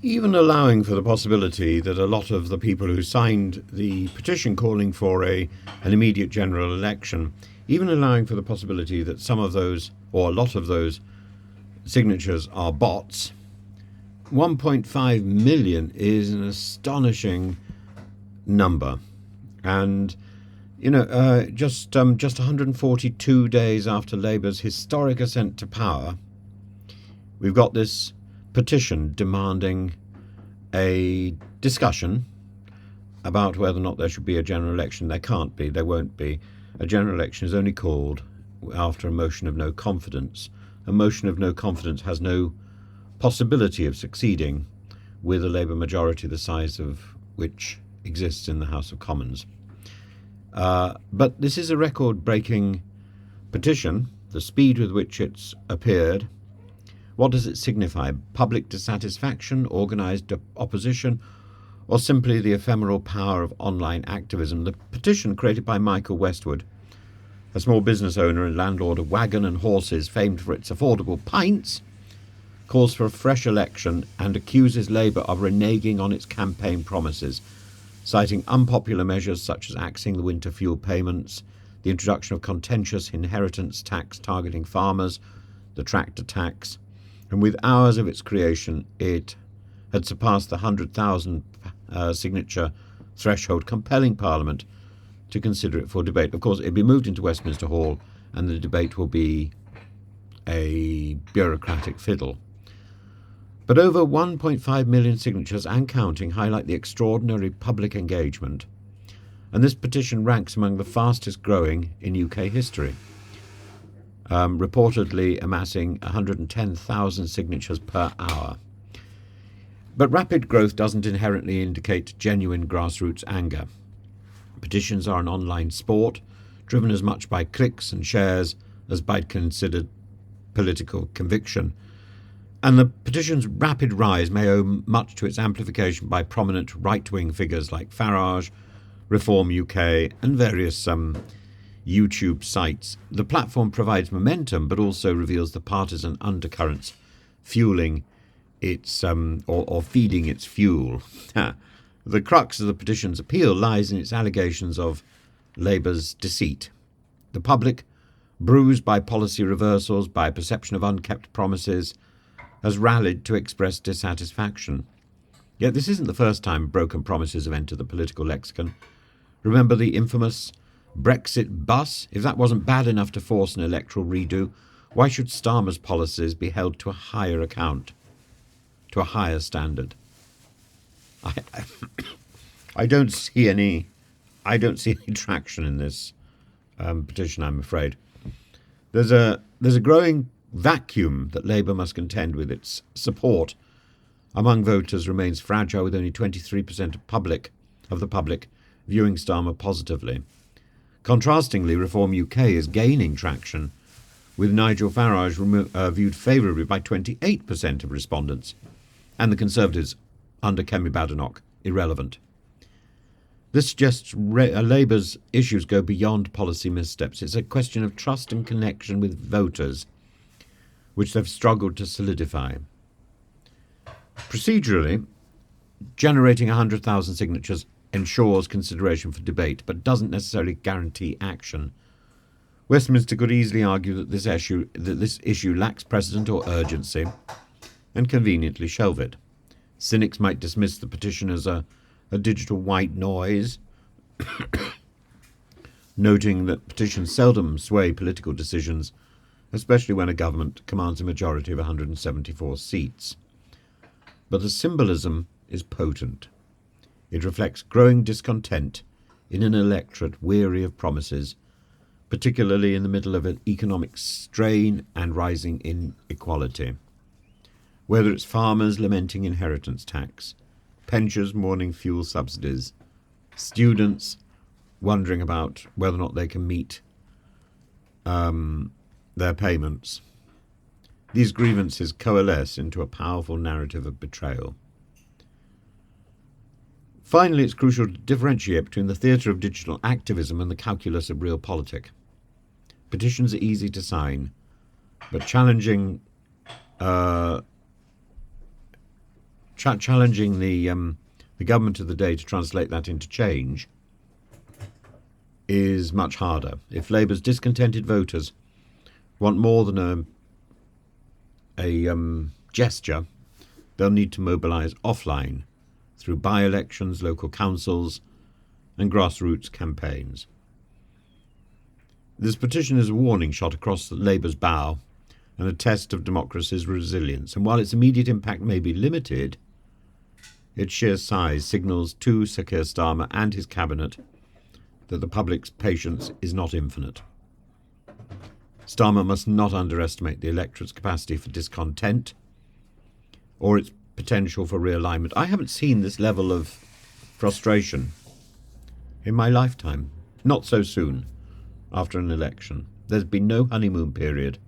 Even allowing for the possibility that a lot of the people who signed the petition calling for an immediate general election, even allowing for the possibility that some of those, or a lot of those, signatures are bots, 1.5 million is an astonishing number. And, just 142 days after Labour's historic ascent to power, we've got this petition demanding a discussion about whether or not there should be a general election. There can't be, there won't be. A general election is only called after a motion of no confidence. A motion of no confidence has no possibility of succeeding with a Labour majority the size of which exists in the House of Commons. But this is a record-breaking petition. The speed with which it's appeared. What does it signify? Public dissatisfaction, organised opposition, or simply the ephemeral power of online activism? The petition, created by Michael Westwood, a small business owner and landlord of Wagon and Horses famed for its affordable pints, calls for a fresh election and accuses Labour of reneging on its campaign promises, citing unpopular measures such as axing the winter fuel payments, the introduction of contentious inheritance tax targeting farmers, the tractor tax. And with hours of its creation, it had surpassed the 100,000 signature threshold, compelling Parliament to consider it for debate. Of course, it'll be moved into Westminster Hall, and the debate will be a bureaucratic fiddle. But over 1.5 million signatures and counting highlight the extraordinary public engagement, and this petition ranks among the fastest growing in UK history. Reportedly amassing 110,000 signatures per hour. But rapid growth doesn't inherently indicate genuine grassroots anger. Petitions are an online sport, driven as much by clicks and shares as by considered political conviction. And the petition's rapid rise may owe much to its amplification by prominent right-wing figures like Farage, Reform UK, and various YouTube sites. The platform provides momentum, but also reveals the partisan undercurrents fueling its or feeding its fuel. The crux of the petition's appeal lies in its allegations of Labour's deceit. The public, bruised by policy reversals, by perception of unkept promises, has rallied to express dissatisfaction. Yet this isn't the first time broken promises have entered the political lexicon. Remember the infamous Brexit bus? If that wasn't bad enough to force an electoral redo, why should Starmer's policies be held to a higher account, to a higher standard? I don't see any traction in this petition, I'm afraid. There's a growing vacuum that Labour must contend with. Its support among voters remains fragile, with only 23% of the public viewing Starmer positively. Contrastingly, Reform UK is gaining traction, with Nigel Farage viewed favourably by 28% of respondents, and the Conservatives under Kemi Badenoch irrelevant. This suggests Labour's issues go beyond policy missteps. It's a question of trust and connection with voters, which they've struggled to solidify. Procedurally, generating 100,000 signatures ensures consideration for debate, but doesn't necessarily guarantee action. Westminster could easily argue that this issue lacks precedent or urgency, and conveniently shelve it. Cynics might dismiss the petition as a digital white noise, noting that petitions seldom sway political decisions, especially when a government commands a majority of 174 seats. But the symbolism is potent. It reflects growing discontent in an electorate weary of promises, particularly in the middle of an economic strain and rising inequality. Whether it's farmers lamenting inheritance tax, pensioners mourning fuel subsidies, students wondering about whether or not they can meet their payments, these grievances coalesce into a powerful narrative of betrayal. Finally, it's crucial to differentiate between the theatre of digital activism and the calculus of realpolitik. Petitions are easy to sign, but challenging challenging the government of the day to translate that into change is much harder. If Labour's discontented voters want more than a gesture, they'll need to mobilise offline through by-elections, local councils and grassroots campaigns. This petition is a warning shot across Labour's bow and a test of democracy's resilience. And while its immediate impact may be limited, its sheer size signals to Sir Keir Starmer and his cabinet that the public's patience is not infinite. Starmer must not underestimate the electorate's capacity for discontent or its potential for realignment. I haven't seen this level of frustration in my lifetime. Not so soon after an election. There's been no honeymoon period.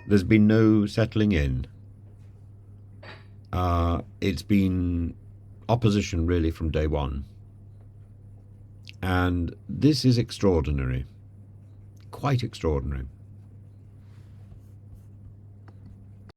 There's been no settling in. It's been opposition really from day one. And this is extraordinary. Quite extraordinary.